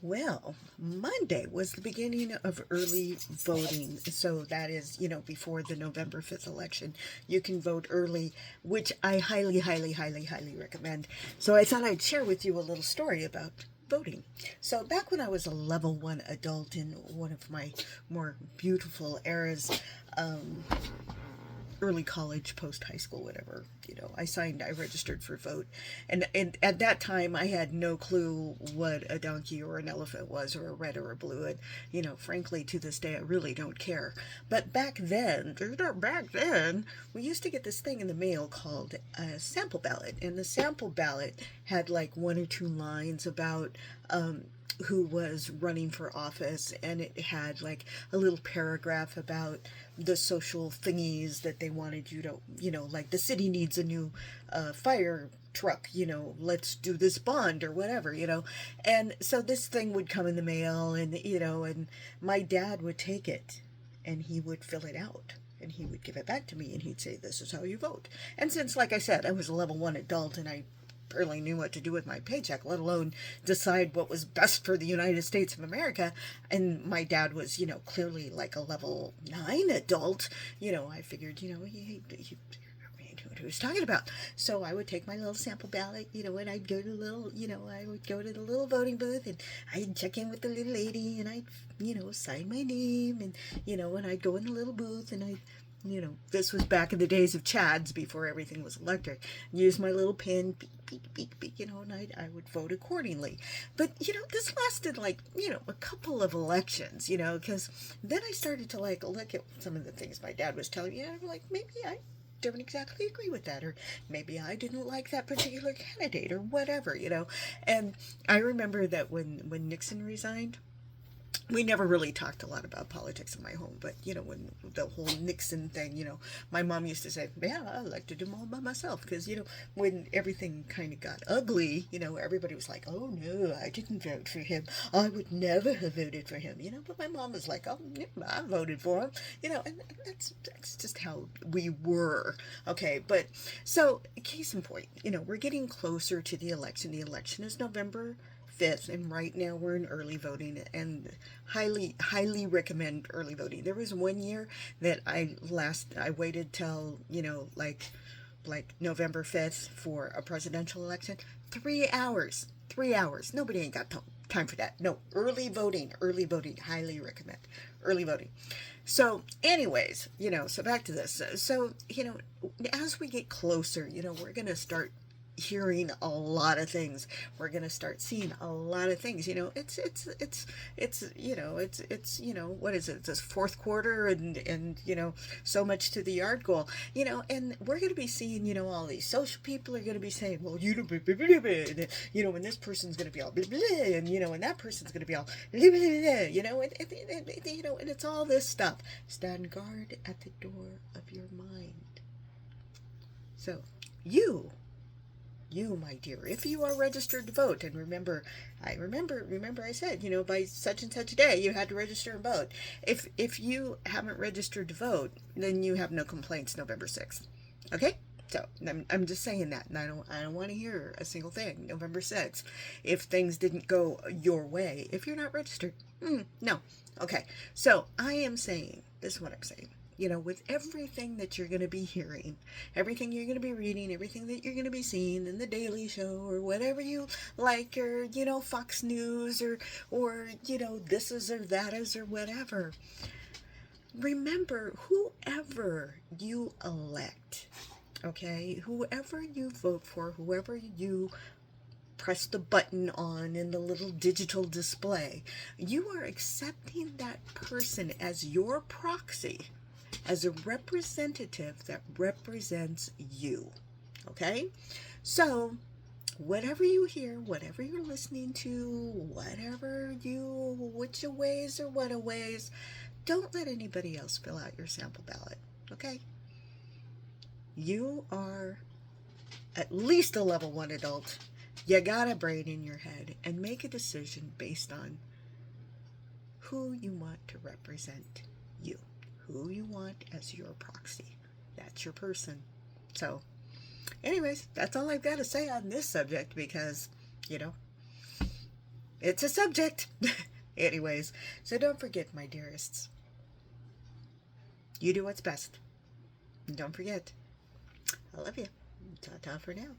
Well, Monday was the beginning of early voting. So that is, before the November 5th election. You can vote early, which I highly, highly, highly, highly recommend. So I thought I'd share with you a little story about voting. So back when I was a level one adult in one of my more beautiful eras, um, early college, post high school, whatever. I registered for vote, and at that time I had no clue what a donkey or an elephant was, or a red or a blue. And frankly, to this day, I really don't care. But back then, we used to get this thing in the mail called a sample ballot, and the sample ballot had like one or two lines about who was running for office, and it had like a little paragraph about the social thingies that they wanted you to, like the city needs a new fire truck, let's do this bond or whatever, and so this thing would come in the mail, and and my dad would take it and he would fill it out and he would give it back to me and he'd say, this is how you vote. And since, like I said, I was a level one adult and I barely knew what to do with my paycheck, let alone decide what was best for the United States of America. And my dad was, clearly like a level 9 adult. I figured, he was talking about. So I would take my little sample ballot, and I'd go to the little, I would go to the little voting booth and I'd check in with the little lady and I'd, sign my name and, and I'd go in the little booth and I'd, this was back in the days of Chads before everything was electric. Use my little pen, beep, beep, beep, beep, and I would vote accordingly. But, this lasted like, a couple of elections, because then I started to like look at some of the things my dad was telling me, and I'm like, maybe I don't exactly agree with that, or maybe I didn't like that particular candidate, or whatever, And I remember that when Nixon resigned, we never really talked a lot about politics in my home, but when the whole Nixon thing, my mom used to say, "Yeah, I like to do them all by myself," because when everything kind of got ugly, everybody was like, "Oh no, I didn't vote for him. I would never have voted for him," But my mom was like, "Oh, yeah, I voted for him," and that's just how we were, okay. But so, case in point, we're getting closer to the election. The election is November 5th, and right now we're in early voting, and highly recommend early voting. There was one year that I waited till like November 5th for a presidential election. 3 hours. 3 hours. Nobody ain't got time for that. No, early voting, highly recommend early voting. So anyways, so back to this. So as we get closer, we're going to start hearing a lot of things. We're going to start seeing a lot of things. What is it, this fourth quarter, and so much to the yard goal, and we're going to be seeing, all these social people are going to be saying, well, blah, blah, blah, blah, and this person's going to be all blah, blah, and that person's going to be all blah, blah, blah, and it's all this stuff. Stand guard at the door of your mind. So you, my dear, if you are registered to vote, and remember I said, by such and such a day you had to register and vote. If you haven't registered to vote, then you have no complaints November 6th. Okay? So I'm just saying that, and I don't want to hear a single thing November 6th if things didn't go your way. If you're not registered, no. Okay. So I am saying, this is what I'm saying. With everything that you're going to be hearing, everything you're going to be reading, everything that you're going to be seeing in the Daily Show or whatever you like, or, Fox News, or, this is or that is or whatever. Remember, whoever you elect, okay, whoever you vote for, whoever you press the button on in the little digital display, you are accepting that person as your proxy, as a representative that represents you. Okay? So, whatever you hear, whatever you're listening to, which a ways or what a ways, don't let anybody else fill out your sample ballot. Okay? You are at least a level 1 adult. You got a brain in your head, and make a decision based on who you want to represent you. Who you want as your proxy. That's your person. So, anyways, that's all I've got to say on this subject because, It's a subject. Anyways, so don't forget, my dearests, you do what's best. Don't forget. I love you. Ta-ta for now.